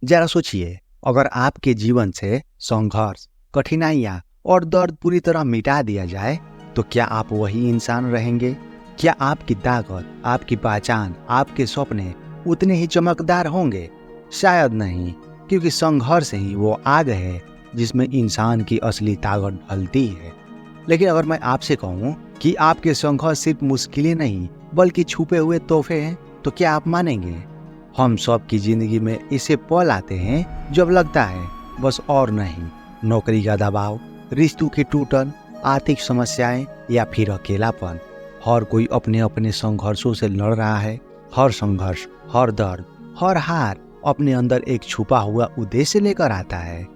जरा सोचिए, अगर आपके जीवन से संघर्ष, कठिनाइयां और दर्द पूरी तरह मिटा दिया जाए तो क्या आप वही इंसान रहेंगे? क्या आपकी ताकत, आपकी पहचान, आपके सपने उतने ही चमकदार होंगे? शायद नहीं, क्योंकि संघर्ष ही वो आग है जिसमें इंसान की असली ताकत ढलती है। लेकिन अगर मैं आपसे कहूं कि आपके संघर्ष सिर्फ मुश्किलें नहीं बल्कि छुपे हुए तोहफे हैं, तो क्या आप मानेंगे? हम सब की जिंदगी में ऐसे पल आते हैं जब लगता है बस और नहीं। नौकरी का दबाव, रिश्तों की टूटन, आर्थिक समस्याएं या फिर अकेलापन। हर कोई अपने अपने संघर्षों से लड़ रहा है। हर संघर्ष, हर दर्द, हर हार अपने अंदर एक छुपा हुआ उद्देश्य लेकर आता है।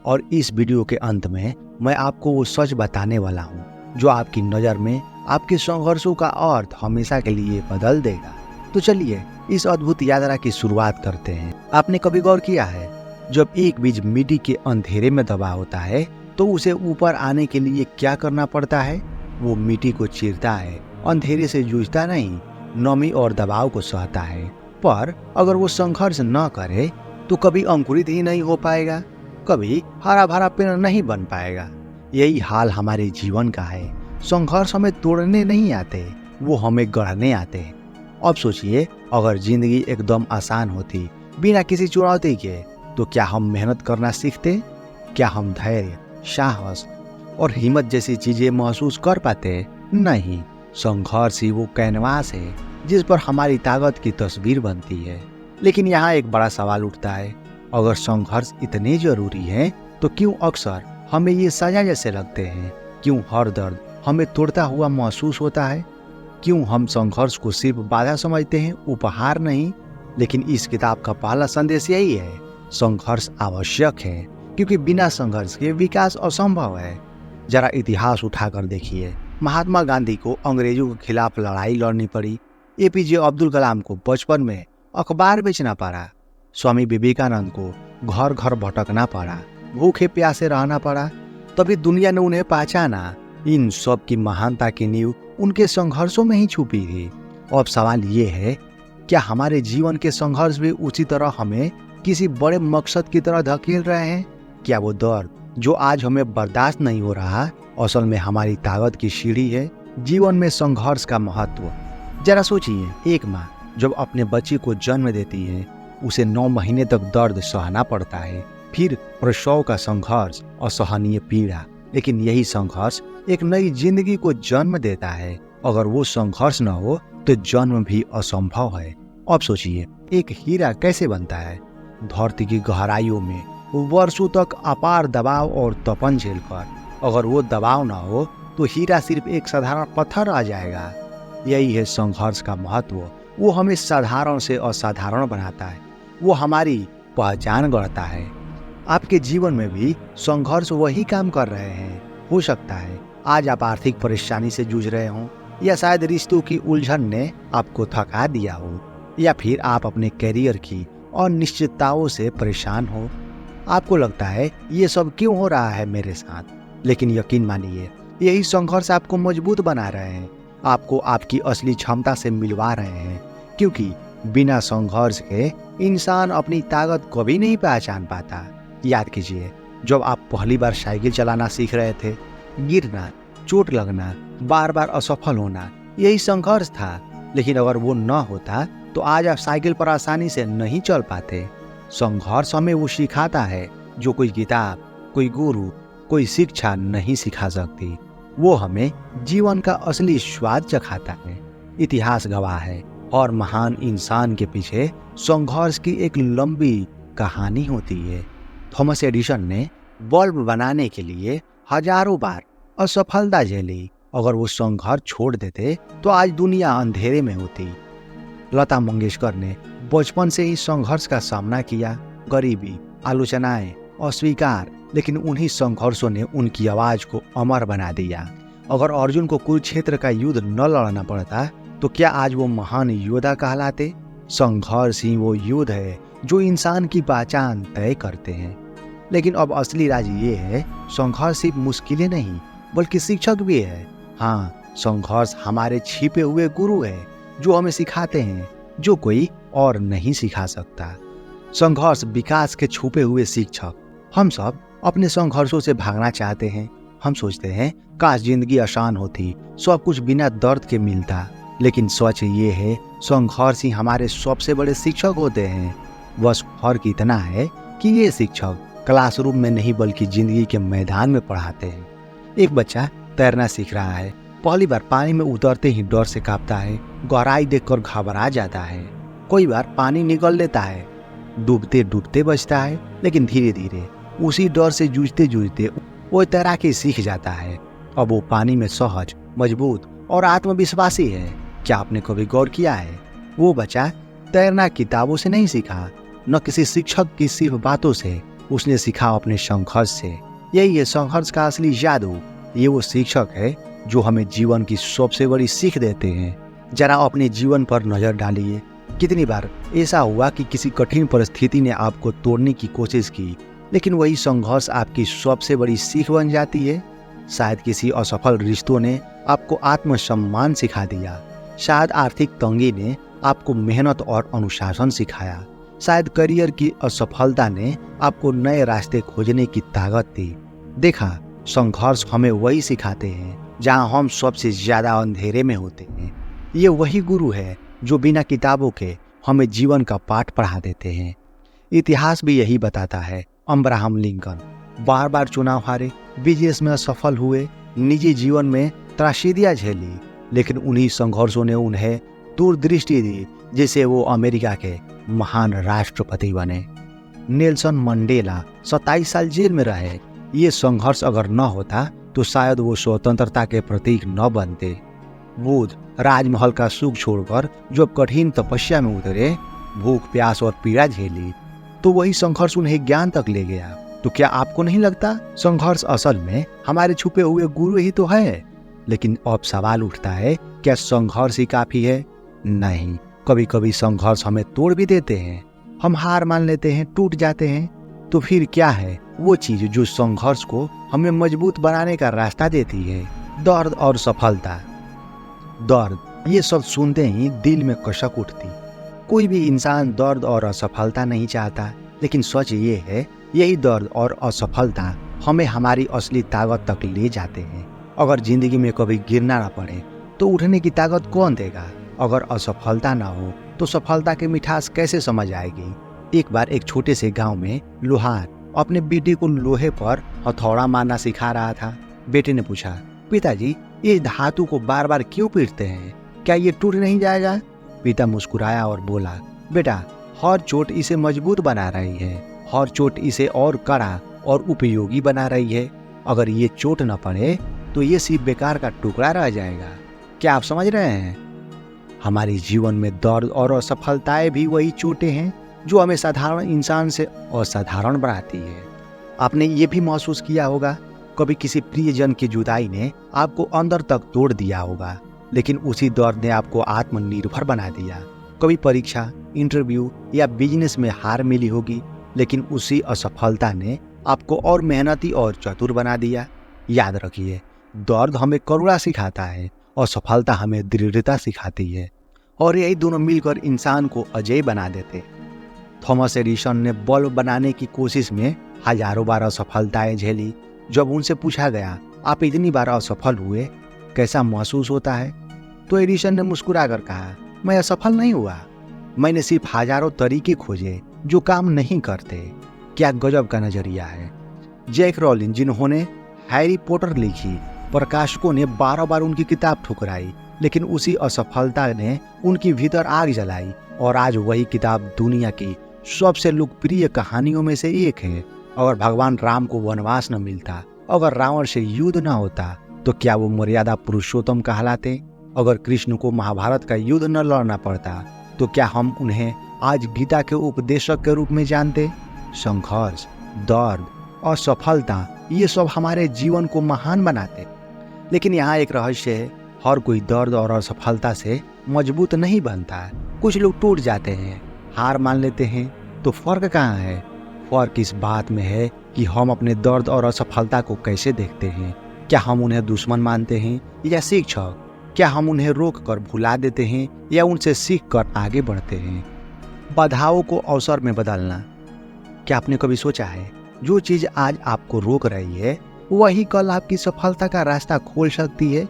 और इस वीडियो के अंत में मैं आपको वो सच बताने वाला हूँ जो आपकी नज़र में आपके संघर्षों का अर्थ हमेशा के लिए बदल देगा। तो चलिए इस अद्भुत यात्रा की शुरुआत करते हैं। आपने कभी गौर किया है, जब एक बीज मिट्टी के अंधेरे में दबा होता है तो उसे ऊपर आने के लिए क्या करना पड़ता है? वो मिट्टी को चीरता है, अंधेरे से जूझता नहीं, नमी और दबाव को सहता है। पर अगर वो संघर्ष न करे तो कभी अंकुरित ही नहीं हो पाएगा, कभी हरा भरा पेड़ नहीं बन पाएगा। यही हाल हमारे जीवन का है। संघर्ष हमें तोड़ने नहीं आते, वो हमें गढ़ने आते हैं। अब सोचिए, अगर जिंदगी एकदम आसान होती बिना किसी चुनौती के, तो क्या हम मेहनत करना सीखते? क्या हम धैर्य, साहस और हिम्मत जैसी चीजें महसूस कर पाते? नहीं। संघर्ष ही वो कैनवास है जिस पर हमारी ताकत की तस्वीर बनती है। लेकिन यहाँ एक बड़ा सवाल उठता है, अगर संघर्ष इतने जरूरी है तो क्यों अक्सर हमें ये सजा जैसे लगते हैं? क्यों हर दर्द हमें तोड़ता हुआ महसूस होता है? क्यों हम संघर्ष को सिर्फ बाधा समझते हैं, उपहार नहीं? लेकिन इस किताब का पहला संदेश यही है, संघर्ष आवश्यक है, क्योंकि बिना संघर्ष के विकास असंभव है। जरा इतिहास उठाकर देखिए, महात्मा गांधी को अंग्रेजों के खिलाफ लड़ाई लड़नी पड़ी। एपीजे अब्दुल कलाम को बचपन में अखबार बेचना पड़ा। स्वामी विवेकानंद को घर घर भटकना पड़ा, भूखे प्यासे रहना पड़ा, तभी दुनिया ने उन्हें पहचाना। इन सब की महानता की नींव उनके संघर्षों में ही छुपी थी। अब सवाल ये है, क्या हमारे जीवन के संघर्ष भी उसी तरह हमें किसी बड़े मकसद की तरह धकेल रहे हैं? क्या वो दर्द जो आज हमें बर्दाश्त नहीं हो रहा, असल में हमारी ताकत की सीढ़ी है? जीवन में संघर्ष का महत्व जरा सोचिए। एक माँ जब अपने बच्चे को जन्म देती है, उसे 9 महीने तक दर्द सहना पड़ता है, फिर प्रसव का संघर्ष, असहनीय पीड़ा। लेकिन यही संघर्ष एक नई जिंदगी को जन्म देता है। अगर वो संघर्ष न हो तो जन्म भी असंभव है। अब सोचिए, एक हीरा कैसे बनता है? धरती की गहराइयों में वर्षों तक अपार दबाव और तपन झेलकर। अगर वो दबाव न हो तो हीरा सिर्फ एक साधारण पत्थर आ जाएगा। यही है संघर्ष का महत्व। वो हमें साधारण से असाधारण बनाता है, वो हमारी पहचान गढ़ता है। आपके जीवन में भी संघर्ष वही काम कर रहे हैं। हो सकता है आज आप आर्थिक परेशानी से जूझ रहे हों, या शायद रिश्तों की उलझन ने आपको थका दिया हो, या फिर आप अपने करियर की अनिश्चितताओं से परेशान हो। आपको लगता है ये सब क्यों हो रहा है मेरे साथ? लेकिन यकीन मानिए, यही संघर्ष आपको मजबूत बना रहे हैं, आपको आपकी असली क्षमता से मिलवा रहे हैं। क्योंकि बिना संघर्ष के इंसान अपनी ताकत कभी नहीं पहचान पाता। याद कीजिए, जब आप पहली बार साइकिल चलाना सीख रहे थे, गिरना, चोट लगना, बार बार असफल होना, यही संघर्ष था। लेकिन अगर वो न होता तो आज आप साइकिल पर आसानी से नहीं चल पाते। संघर्ष हमें वो सिखाता है जो कोई किताब, कोई गुरु, कोई शिक्षा नहीं सिखा सकती। वो हमें जीवन का असली स्वाद चखाता है। इतिहास गवाह है, और महान इंसान के पीछे संघर्ष की एक लंबी कहानी होती है। थॉमस एडिसन ने बल्ब बनाने के लिए हजारों बार असफलता झेली। अगर वो संघर्ष छोड़ देते तो आज दुनिया अंधेरे में होती। लता मंगेशकर ने बचपन से ही संघर्ष का सामना किया, गरीबी, आलोचनाएं, अस्वीकार, लेकिन उन्हीं संघर्षों ने उनकी आवाज को अमर बना दिया। अगर अर्जुन को कुरुक्षेत्र का युद्ध न लड़ना पड़ता तो क्या आज वो महान योद्धा कहलाते? संघर्ष ही वो युद्ध है जो इंसान की पहचान तय करते हैं। लेकिन अब असली राज ये है, संघर्ष सिर्फ मुश्किलें नहीं बल्कि शिक्षक भी है। हाँ, संघर्ष हमारे छिपे हुए गुरु है जो हमें सिखाते हैं जो कोई और नहीं सिखा सकता। संघर्ष विकास के छुपे हुए शिक्षक। हम सब अपने संघर्षों से भागना चाहते हैं। हम सोचते हैं काश जिंदगी आसान होती, सब कुछ बिना दर्द के मिलता। लेकिन सच ये है, संघर्ष ही हमारे सबसे बड़े शिक्षक होते हैं। बस फर्क इतना है कि ये शिक्षक क्लासरूम में नहीं बल्कि जिंदगी के मैदान में पढ़ाते हैं। एक बच्चा तैरना सीख रहा है। पहली बार पानी में उतरते ही डर से कांपता है, गहराई देखकर घबरा जाता है। कोई बार पानी निगल लेता है, डूबते डूबते बचता है, लेकिन धीरे धीरे उसी डर से जूझते जूझते वो तैराकी सीख जाता है। अब वो पानी में सहज, मजबूत और आत्मविश्वासी है। क्या आपने कभी गौर किया है, वो बच्चा तैरना किताबों से नहीं सीखा, न किसी शिक्षक की सिर्फ बातों से, उसने सीखा अपने संघर्ष से। यही है संघर्ष का असली जादू। ये वो शिक्षक है जो हमें जीवन की सबसे बड़ी सीख देते हैं। जरा अपने जीवन पर नजर डालिए, कितनी बार ऐसा हुआ कि किसी कठिन परिस्थिति ने आपको तोड़ने की कोशिश की, लेकिन वही संघर्ष आपकी सबसे बड़ी सीख बन जाती है। शायद किसी असफल रिश्तों ने आपको आत्मसम्मान सिखा दिया, शायद आर्थिक तंगी ने आपको मेहनत और अनुशासन सिखाया, शायद करियर की असफलता ने आपको नए रास्ते खोजने की ताकत दी। देखा, संघर्ष हमें वही सिखाते हैं जहां हम सबसे ज्यादा अंधेरे में होते हैं। ये वही गुरु है जो बिना किताबों के हमें जीवन का पाठ पढ़ा देते हैं। इतिहास भी यही बताता है। अब्राहम लिंकन बार बार चुनाव हारे, बिजनेस में असफल हुए, निजी जीवन में त्रासदियां झेली, लेकिन उन्हीं संघर्षों ने उन्हें दूरदृष्टि दी जिससे वो अमेरिका के महान राष्ट्रपति बने। नेल्सन मंडेला 27 साल जेल में रहे। ये संघर्ष अगर न होता तो शायद वो स्वतंत्रता के प्रतीक न बनते। बुद्ध राजमहल का सुख छोड़कर जब कठिन तपस्या में उतरे, भूख प्यास और पीड़ा झेली, तो वही संघर्ष उन्हें ज्ञान तक ले गया। तो क्या आपको नहीं लगता संघर्ष असल में हमारे छुपे हुए गुरु ही तो है? लेकिन अब सवाल उठता है, क्या संघर्ष ही काफी है? नहीं, कभी कभी संघर्ष हमें तोड़ भी देते हैं। हम हार मान लेते हैं, टूट जाते हैं। तो फिर क्या है वो चीज जो संघर्ष को हमें मजबूत बनाने का रास्ता देती है? दर्द और सफलता। दर्द, ये सब सुनते ही दिल में कसक उठती। कोई भी इंसान दर्द और असफलता नहीं चाहता, लेकिन सच ये है, यही दर्द और असफलता हमें हमारी असली ताकत तक ले जाते हैं। अगर जिंदगी में कभी गिरना ना पड़े तो उठने की ताकत कौन देगा? अगर असफलता ना हो तो सफलता की मिठास कैसे समझ आएगी? एक बार एक छोटे से गांव में लोहार अपने बेटे को लोहे पर हथौड़ा मारना सिखा रहा था। बेटे ने पूछा, पिताजी, ये धातु को बार बार क्यों पीटते हैं? क्या ये टूट नहीं जाएगा? पिता मुस्कुराया और बोला, बेटा, हर चोट इसे मजबूत बना रही है, हर चोट इसे और कड़ा और उपयोगी बना रही है। अगर ये चोट न पड़े तो ये सिर्फ बेकार का टुकड़ा रह जाएगा। क्या आप समझ रहे हैं? हमारे जीवन में दर्द और असफलताएं भी वही चोटें हैं जो हमें साधारण इंसान से असाधारण बनाती है। आपने ये भी महसूस किया होगा, कभी किसी प्रियजन की जुदाई ने आपको अंदर तक तोड़ दिया होगा, लेकिन उसी दर्द ने आपको आत्मनिर्भर बना दिया। कभी परीक्षा, इंटरव्यू या बिजनेस में हार मिली होगी, लेकिन उसी असफलता ने आपको और मेहनती और चतुर बना दिया। याद रखिए, दर्द हमें करुणा सिखाता है, असफलता हमें दृढ़ता सिखाती है, और यही दोनों मिलकर इंसान को अजेय बना देते। थॉमस एडिसन ने बल्ब बनाने की कोशिश में हजारों बार असफलताएं झेली। जब उनसे पूछा गया, आप इतनी बार असफल हुए, कैसा महसूस होता है? तो एडिसन ने मुस्कुराकर कहा, मैं असफल नहीं हुआ, मैंने सिर्फ हजारों तरीके खोजे जो काम नहीं करते। क्या गजब का नजरिया है। जैक रॉलिंग, जिन्होंने हैरी पॉटर लिखी, प्रकाशकों ने 12 बार उनकी किताब ठुकराई, लेकिन उसी असफलता ने उनकी भीतर आग जलाई, और आज वही किताब दुनिया की सबसे लोकप्रिय कहानियों में से एक है। अगर भगवान राम को वनवास न मिलता, अगर रावण से युद्ध न होता, तो क्या वो मर्यादा पुरुषोत्तम कहलाते? अगर कृष्ण को महाभारत का युद्ध न लड़ना पड़ता, तो क्या हम उन्हें आज गीता के उपदेशक के रूप में जानते? संघर्ष, दर्द और सफलता, ये सब हमारे जीवन को महान बनाते। लेकिन यहाँ एक रहस्य है, हर कोई दर्द और असफलता से मजबूत नहीं बनता। कुछ लोग टूट जाते हैं, हार मान लेते हैं। तो फर्क कहाँ है? फर्क इस बात में है कि हम अपने दर्द और असफलता को कैसे देखते हैं। क्या हम उन्हें दुश्मन मानते हैं या शिक्षक? क्या हम उन्हें रोक कर भुला देते हैं या उनसे सीख कर आगे बढ़ते हैं? बाधाओं को अवसर में बदलना। क्या आपने कभी सोचा है जो चीज आज आपको रोक रही है वही कल आपकी सफलता का रास्ता खोल सकती है?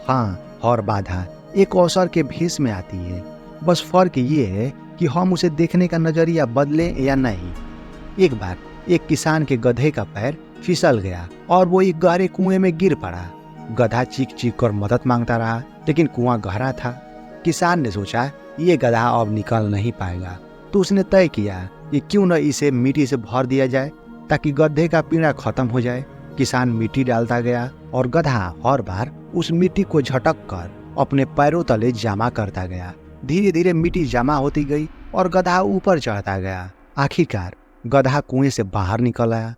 हाँ, हर बाधा एक अवसर के भेष में आती है। बस फर्क ये है कि हम उसे देखने का नजरिया बदले या नहीं। एक बार एक किसान के गधे का पैर फिसल गया और वो एक गहरे कुएं में गिर पड़ा। गधा चीख चीख कर मदद मांगता रहा, लेकिन कुआं गहरा था। किसान ने सोचा ये गधा अब निकल नहीं पाएगा, तो उसने तय किया कि क्यों न इसे मिट्टी से भर दिया जाए ताकि गधे का पीड़ा खत्म हो जाए। किसान मिट्टी डालता गया और गधा हर बार उस मिट्टी को झटक कर अपने पैरों तले जमा करता गया। धीरे धीरे मिट्टी जमा होती गई और गधा ऊपर चढ़ता गया। आखिरकार गधा कुएं से बाहर निकल आया।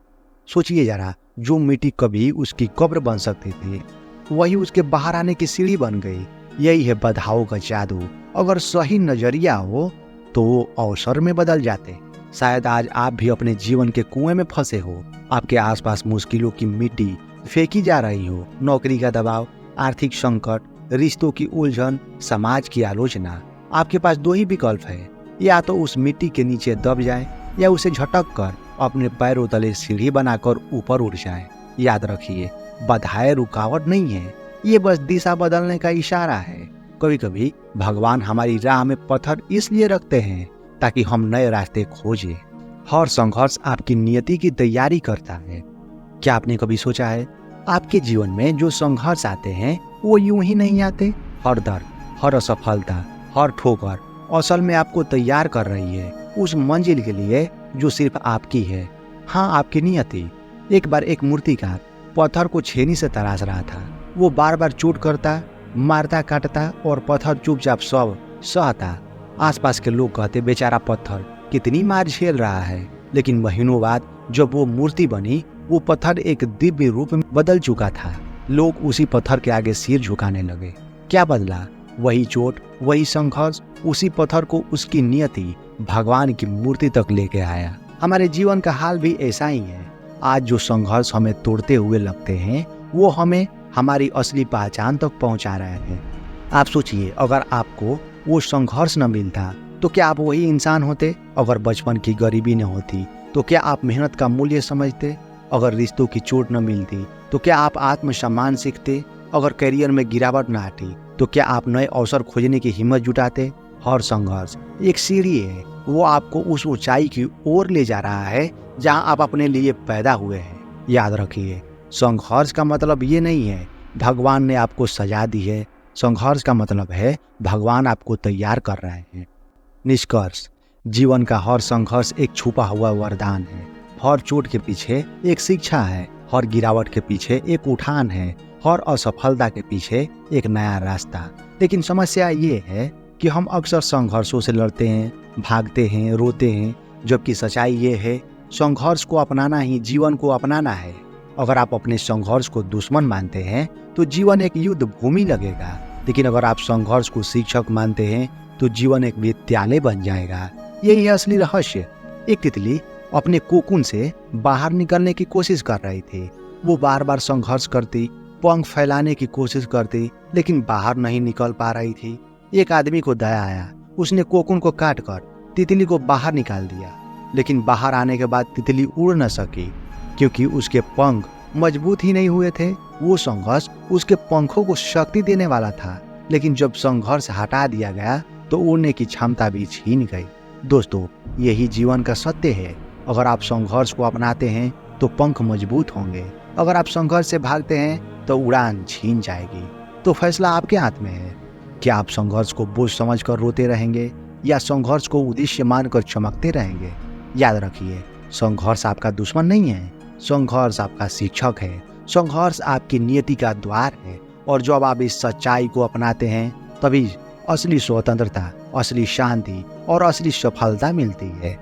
सोचिए जरा, जो मिट्टी कभी उसकी कब्र बन सकती थी वही उसके बाहर आने की सीढ़ी बन गई। यही है बाधाओं का जादू। अगर सही नजरिया हो तो वो अवसर में बदल जाते। शायद आज आप भी अपने जीवन के कुएं में फंसे हो। आपके आसपास मुश्किलों की मिट्टी फेंकी जा रही हो। नौकरी का दबाव, आर्थिक संकट, रिश्तों की उलझन, समाज की आलोचना। आपके पास दो ही विकल्प है, या तो उस मिट्टी के नीचे दब जाए या उसे झटक कर अपने पैरों तले सीढ़ी बनाकर ऊपर उठ जाए। याद रखिए, बाधाएं रुकावट नहीं है, ये बस दिशा बदलने का इशारा है। कभी कभी भगवान हमारी राह में पत्थर इसलिए रखते हैं ताकि हम नए रास्ते खोजें। हर संघर्ष आपकी नियति की तैयारी करता है। क्या आपने कभी सोचा है आपके जीवन में जो संघर्ष आते हैं वो यूं ही नहीं आते? हर दर्द, हर असफलता, हर ठोकर असल में आपको तैयार कर रही है उस मंजिल के लिए जो सिर्फ आपकी है। हाँ, आपकी नियति। एक बार एक मूर्तिकार पत्थर को छेनी से तराश रहा था। वो बार बार चोट करता, मारता, काटता और पत्थर चुपचाप सब सहता। आसपास के लोग कहते बेचारा पत्थर कितनी मार झेल रहा है। लेकिन महीनों बाद जब वो मूर्ति बनी, वो पत्थर एक दिव्य रूप में बदल चुका था। लोग उसी पत्थर के आगे सिर झुकाने लगे। क्या बदला? वही चोट, वही संघर्ष, उसी पत्थर को उसकी नियति भगवान की मूर्ति तक लेके आया। हमारे जीवन का हाल भी ऐसा ही है। आज जो संघर्ष हमें तोड़ते हुए लगते हैं वो हमें हमारी असली पहचान तक पहुंचा रहे हैं। आप सोचिए, अगर आपको वो संघर्ष न मिलता तो क्या आप वही इंसान होते? अगर बचपन की गरीबी न होती तो क्या आप मेहनत का मूल्य समझते? अगर रिश्तों की चोट न मिलती तो क्या आप आत्मसम्मान सीखते? अगर करियर में गिरावट न आती तो क्या आप नए अवसर खोजने की हिम्मत जुटाते? हर संघर्ष एक सीढ़ी है, वो आपको उस ऊंचाई की ओर ले जा रहा है जहां आप अपने लिए पैदा हुए हैं। याद रखिए, संघर्ष का मतलब ये नहीं है भगवान ने आपको सजा दी है। संघर्ष का मतलब है भगवान आपको तैयार कर रहे हैं। निष्कर्ष, जीवन का हर संघर्ष एक छुपा हुआ वरदान है। हर चोट के पीछे एक शिक्षा है, हर गिरावट के पीछे एक उठान है, हर असफलता के पीछे एक नया रास्ता। लेकिन समस्या ये है कि हम अक्सर संघर्षों से लड़ते हैं, भागते हैं, रोते हैं, जबकि सच्चाई ये है संघर्ष को अपनाना ही जीवन को अपनाना है। अगर आप अपने संघर्ष को दुश्मन मानते हैं तो जीवन एक युद्ध भूमि लगेगा, लेकिन अगर आप संघर्ष को शिक्षक मानते हैं तो जीवन एक विद्यालय बन जाएगा। यही है असली रहस्य। एक तितली अपने कोकून से बाहर निकलने की कोशिश कर रही थी। वो बार बार संघर्ष करती, पंख फैलाने की कोशिश करती, लेकिन बाहर नहीं निकल पा रही थी। एक आदमी को दया आया, उसने कोकून को काट कर तितली को बाहर निकाल दिया। लेकिन बाहर आने के बाद तितली उड़ न सकी क्योंकि उसके पंख मजबूत ही नहीं हुए थे। वो संघर्ष उसके पंखों को शक्ति देने वाला था, लेकिन जब संघर्ष हटा दिया गया तो उड़ने की क्षमता भी छीन गई। दोस्तों, यही जीवन का सत्य है। अगर आप संघर्ष को अपनाते हैं तो पंख मजबूत होंगे, अगर आप संघर्ष से भागते हैं तो उड़ान छीन जाएगी। तो फैसला आपके हाथ में है। क्या आप संघर्ष को बोझ समझकर रोते रहेंगे या संघर्ष को उद्देश्य मानकर चमकते रहेंगे? याद रखिए, संघर्ष आपका दुश्मन नहीं है, संघर्ष आपका शिक्षक है। संघर्ष आपकी नियति का द्वार है, और जब आप इस सच्चाई को अपनाते हैं तभी असली स्वतंत्रता, असली शांति और असली सफलता मिलती है।